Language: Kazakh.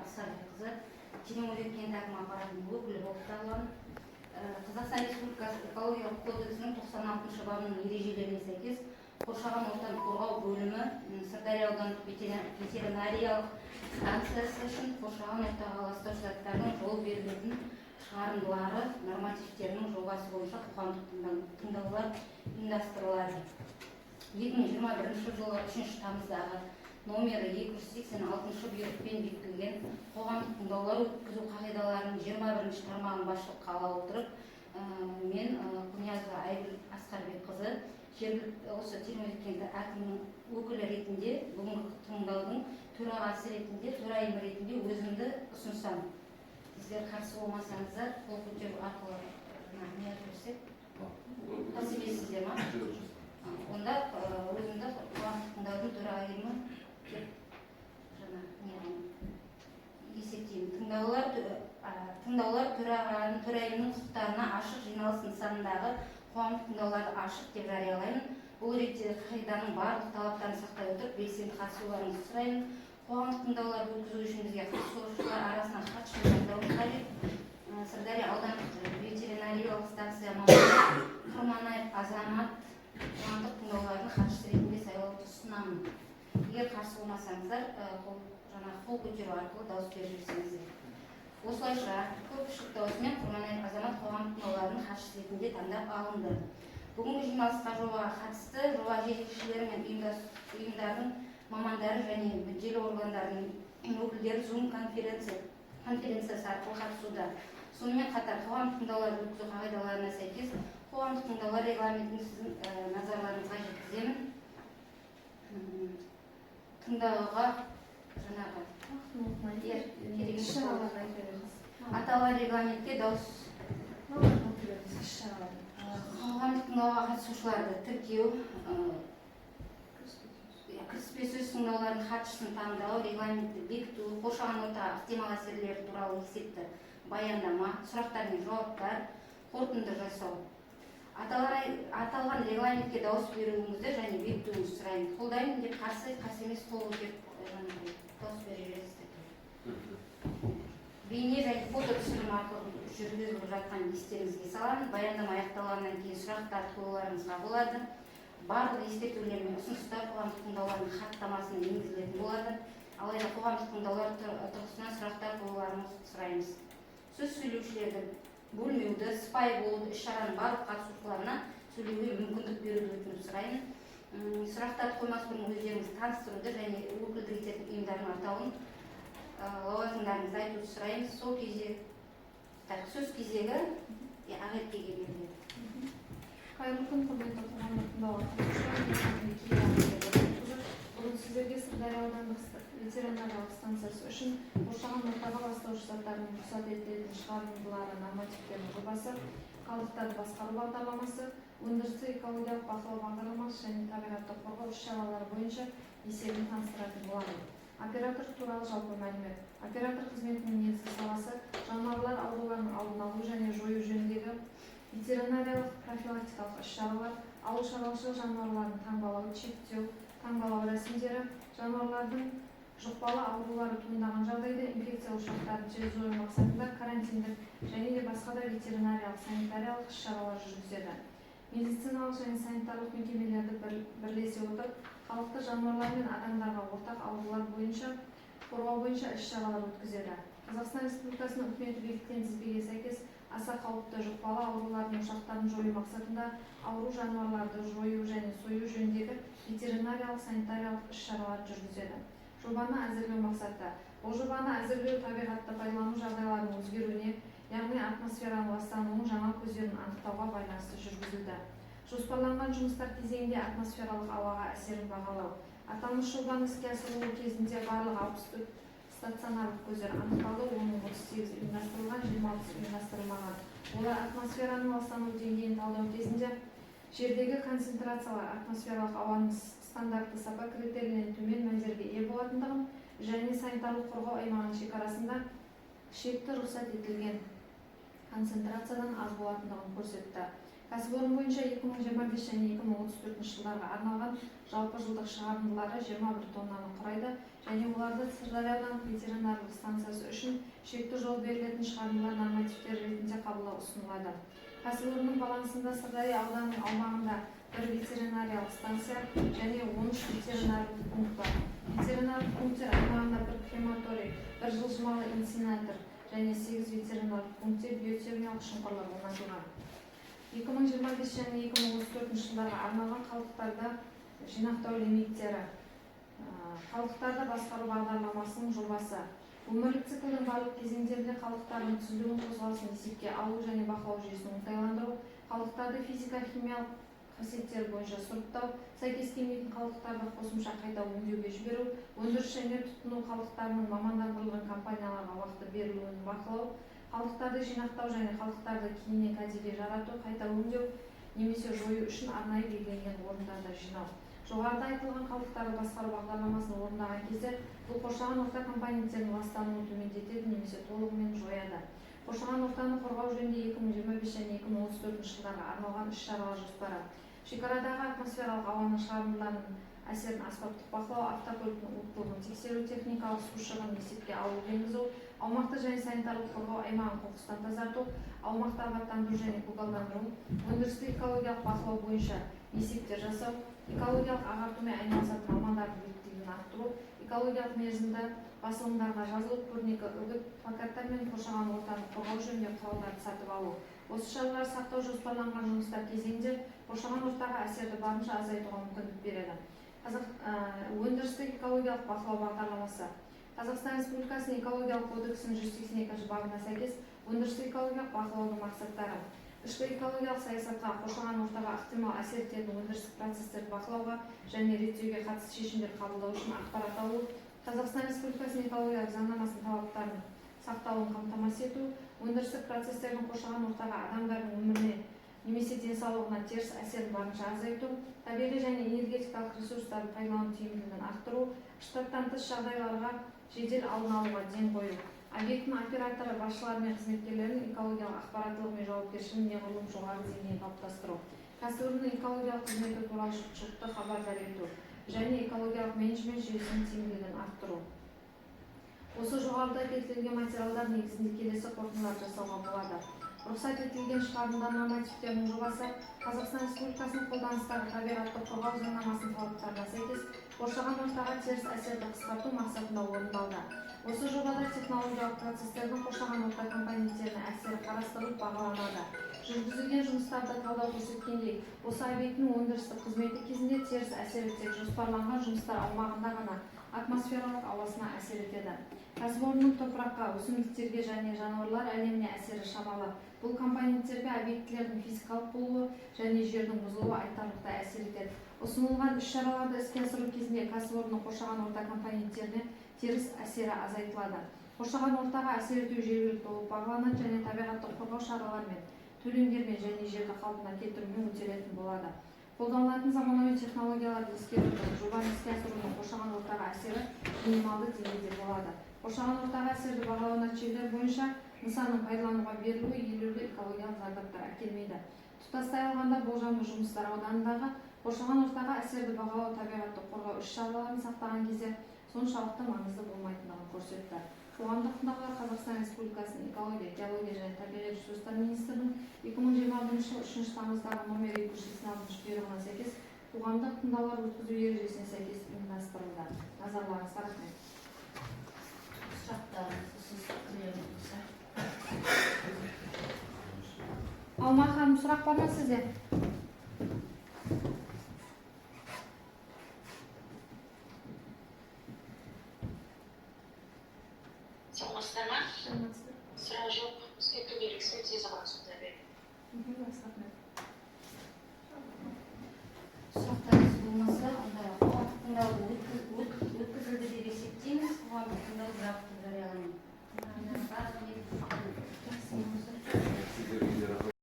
Асқарбекқызы, Тереңөзек кенті әкімі аппаратының өкілі болып табыламын. Қазақстан Республикасы экологиялық кодексінің 96 бабының ережелеріне сәйкес қоршаған ортаны қорғау бөлімі Сырдария аудандық ветеринариялық станциясы үшін қоршаған ортаға ластаушы заттардың жол берілетін шығарындылары нормативтерінің жобасы бойынша қоғамдық тыңдаулар ұйымдастырылады. 2021 жылы 3 тамыздағы номері 286 бұйрықпен бекітілген қоғамдық тыңдаулар өткізу қағидаларының 21 тармағын басшылыққа ала отырып, мен Құниязова Айгүл Асқарбекқызы, жергілікті осы Тереңөзек кенті әкімінің өкілі ретінде, бүгінгі тыңдаудың төрағасы ретінде, төрайымы ретінде өзімді ұсынсам. Сіздер қарсы болмасаңыздар, қол көтеру арқылы не берсек? Қарсы емессіздер ма? Онда өзімді қоғамдық тыңдаудың төрайымы деп есептеймін. Тыңдаулар төрайымның құқықтарына ашық жиналыс нысанындағы қоғамдық тыңдауларды ашық деп жариялаймын. Бұл ретте қағиданың барлық талаптарын сақтай отырып, белсенді қатысуларыңызды сұраймын. Қоғамдық тыңдауларды өткізу үшін бізге қатысушылар арасынан хатшы дайындауымыз қажет. Сырдария аудандық ветеринариялық станция маманы Құрманаев Азамат қоғамдық тыңдаулардың хатшысы ретінде сайлауды ұсынамын. Егер қарсы болмасаңыздар, қол көтеру арқылы дауыс беріп жіберсеңіздер. Осылайша көпшілік даусымен Құрманаев Азамат қоғамдық тыңдаулардың хатшысы ретінде таңдап алынды. Бүгінгі жиналысқа жобаға қатысты жоба жетекшілері мен ұйымдардың мамандары және мүдделі органдардың өкілдері Zoom конференциясы арқылы қатысуда. Сонымен қатар қоғамдық тыңдауларды өткізу қағидаларына сәйкес қоғамдық тыңдаулар регламентін сіздің назарларыңызға жеткіземін. Тыңдауға аталған регламентке дауыс қоғамдық тыңдауға қатысушыларды тіркеу, кіріспе сөз тыңдаулардың хатшысын таңдау, регламентті бекіту, қоршаған ортаға ықтимал әсерлері туралы есепті баяндама, сұрақтар мен жауаптар, қорытынды жасау. Аталған регламентке дауыс беруіңізді және бекітуіңізді сұраймын. Қолдаймын деп қарсы емес қол көтеріп дауыс бересіздер. Бейне және фото түсірім арқылы жүргізіліп жатқан естеріңізге саламын. Баяндама аяқталғаннан кейін сұрақтар қоюларыңызға болады. Барлық ескертулер мен ұсыныстар қоғамдық тыңдаулардың хаттамасына енгізілетін болады. Алайда қоғамдық тыңдаулар тұрғысынан сұрақтар қоюларыңызды сұраймыз. Сөз сөйлеушілерді бөлмеуді, сыпайы болуды, іс-шараның барлық қатысушыларына сөйлеуге мүмкіндік беруді өтініп сұраймын. Сұрақтарды қоймас бұрын өздеріңізді таныстыруды және өкілдік ететін ұйымдардың атауын, лауазымдарыңызды айтуды сұраймыз. Сол кезде сөз кезегі ағетке келеді. Қайырлы күн, құрметті қоғамдық тыңдауға қатысушылар. Бүгін сіздерге Сырдария аудандық ветеринариялық станциясы үшін қоршаған ортаға ластаушы заттардың рұқсат етілетін шығарындылары нормативтерінің жобасы, қалдықтарды басқару бағдарламасы, өндірісті экологиялық бақылау бағдарламасы және табиғатты қорғау іс-шаралары бойынша есебін таныстыратын болады. Оператор туралы жалпы мәлімет. Оператор қызметінің негізгі саласы жануарлар ауруларының алдын алу және жою жөніндегі ветеринариялық профилактикалық іс-шаралар, ауыл шаруашылығы жануарларын таңбалау, чиптеу, таңбалау рәсімдері, жануарлардың жұқпалы аурулары туындаған жағдайда инфекция ошақтарын тез жою мақсатында карантиндік және де басқа да ветеринариялық санитариялық іс-шаралар жүргізеді. Медициналық және санитарлық мекемелерді бірлесе отырып, халықты жануарлар мен адамдарға ортақ аурулар бойынша қорғау бойынша іс-шаралар өткізеді. Қазақстан Республикасының үкіметі бекіткен тізбеге сәйкес аса қауіпті жұқпалы аурулардың ошақтарын жою мақсатында ауру жануарларды жою және сою жөніндегі ветеринариялық санитариялық іс-шаралар жүргізеді. Жобаны әзірлеу мақсаты. Бұл жобаны әзірлеу табиғатты пайдалану жағдайларының өзгеруіне, яғни атмосфераның ластануының жаңа көздерін анықтауға байланысты жүргізілді. Жоспарланған жұмыстар кезеңінде атмосфералық ауаға әсерін бағалау. Аталмыш жобаны іске асырылу кезінде барлық 64 стационарлық көздер анықталды, оның 38 ұйымдастырылған, 26 ұйымдастырылмаған. Олар атмосфераның ластану деңгейін талдау кезінде жердегі концентрациялар атмосфералық ауаның стандартты сапа критерийінен төмен мәндерге ие болатындығын және санитарлық қорғау аймағының шекарасында шекті рұқсат етілген концентрациядан аз болатындығын көрсетті. Кәсіпорын бойынша 2025 және 2034 жылдарға арналған жалпы жылдық шығарындылары 21 тоннаны құрайды және оларды Сырдария аудандық ветеринарлық станциясы үшін шекті жол берілетін шығарындылар нормативтер ретінде қабылдау ұсынылады. Кәсіпорынның балансында Сырдария ауданының аумағында бір ветеринариялық станция және 13 ветеринарлық пункт бар. Ветеринарлық пункттер аймағында бір крематорий, бір жылжымалы инсинератор және 8 ветеринарлық пунктте биотермиялық шұңқырлар орнатылған. 2025 және 2034 жылдарға арналған қалдықтарды жинақтау лимиттері. Қалдықтарды басқару бағдарламасының жобасы. Өмірлік циклдің барлық кезеңдерінде қалдықтардың түзілуін, қозғалысын есепке алу және бақылау жүйесін оңтайландыру, қалдықтарды физика-химиялық қасиеттері бойынша сұрыптау, сәйкес келмейтін қалдықтарды қосымша қайта өңдеуге жіберу, өндіріс және тұтыну қалдықтарының мамандандырылған компанияларға уақыты берілуін бақылау, қалдықтарды жинақтау және қалдықтарды кейіннен кәдеге жарату, қайта өңдеу немесе жою үшін арнайы белгіленген орындарда жинау. Жоғарыда айтылған қалдықтарды басқару бағдарламасын орындаған кезде бұл қоршаған орта компоненттерінің ластануын төмендетеді немесе толығымен жояды. Қоршаған ортаны қорғау жөнінде 2025 және 2034 жылдарға арналған іс-шаралар жоспары. Шекарадағы атмосфералық ауаның шығарындыларының әсерін аспаптық бақылау, автокөліктің уыттылығын тексеру, техникалық су шығынын есепке алу енгізу, аумақты және санитарлық қорғау аймағын қоқыстан тазарту, аумақты абаттандыру және көгалдандыру, өндірісті экологиялық бақылау бойынша есептер жасау, экологиялық ағартумен айналысатын мамандардың біліктілігін арттыру, экологиялық мерзімді басылымдарға жазылып, көрнекі үгіт плакаттар мен қоршаған ортаны қорғау жөнінде құралдарды сатып алу. Осы шаралар сақтау жоспарланған жұмыстар кезеңінде қоршаған ортаға әсерді барынша азайтуға мүмкіндік береді. Өндірістік экологиялық бақылау бағдарламасы. Қазақстан Республикасының экологиялық кодексінің 182 бабына сәйкес өндірістік экологиялық бақылаудың мақсаттары: ішкі экологиялық саясатқа, қоршаған ортаға ықтимал әсер ететін өндірістік процестерді бақылауға және реттеуге қатысты шешімдер қабылдау үшін ақпарат алу, Қазақстан Республикасының экологиялық заңнамасының талаптарын сақталуын қамтамасыз ету, өндірістік процестердің қоршаған ортаға, адамдардың өміріне немесе денсаулығына теріс әсерін барынша азайту, табиғи және энергетикалық ресурстарды пайдалану тиімділігін арттыру, штаттан тыс жағдайларға жедел алдын алуға ден қою, объектінің операторы, басшылары мен қызметкерлерінің экологиялық ақпараттылығы мен жауапкершілігін неғұрлым жоғары деңгейін қалыптастыру, кәсіпорынның экологиялық қызметі туралы жұртшылықты хабардар ету және экологиялық менеджмент жүйесінің тиімділігін арттыру. Осы жоғарыда келтірілген материалдар негізінде келесі қорытындылар жасауға болады. Рұқсат етілген шығарындылар нормативтерінің жобасы Қазақстан Республикасының қолданыстағы табиғатты қорғау заңнамасының талаптарына сәйкес қоршаған ортаға теріс әсерді қысқарту мақсатында орындалды. Осы жобада технологиялық процестердің қоршаған орта компоненттеріне әсері қарастырылып бағаланады. Жүргізілген жұмыстарда талдау көрсеткендей, осы объектінің өндірістік қызметі кезінде теріс әсер етсек, жоспарланған жұмыстар аумағында ғана атмосфералық ауасына әсер етеді. Кәсіпорынның топыраққа, өсімдіктерге және жануарлар әлеміне әсері шамалы. Бұл компоненттерге объектілердің физикалық болуы және жердің бұзылуы айтарлықтай әсер етеді. Ұсынылған іс-шараларды іске асыру кезінде кәсіпорынның қоршаған орта компоненттеріне теріс әсері азайтылады. Қоршаған ортаға әсер ету жергілікті болып бағаланады және табиғатты қорғау шараларымен, төлемдермен және жерді қалпына келтірумен өтелетін болады. Қолданылатын заманауи технологияларды ескере отырып, жобаны іске асырудың қоршаған ортаға әсері минималды деңгейде болады. Қоршаған ортаға әсерді бағалау нәтижелері бойынша нысанның пайдалануға берілуі елеулі экологиялық зардаптар әкелмейді. Тұтастай алғанда болжамды жұмыстар ауданындағы қоршаған ортаға әсерді бағалау табиғатты қорғау іс-шараларын сақтаған кезде соншалықты маңызды болмайтындығын көрсетті. Қоғамдық тыңдаулар Қазақстан Республикасының экология, геология және табиғи ресурстар министрінің 2021 жыл 3 тамыздағы номер 286 бұйрығына сәйкес қоғамдық тыңдаулар өткізу ережесіне сәйкес ұйымдастырылды. Назарларыңызға рахмет. Алма ханым, сұрақ бар ма сізде? Саламатсыздар ма? Сұрақ жоқ. Бізге экспертизаға сондай береді.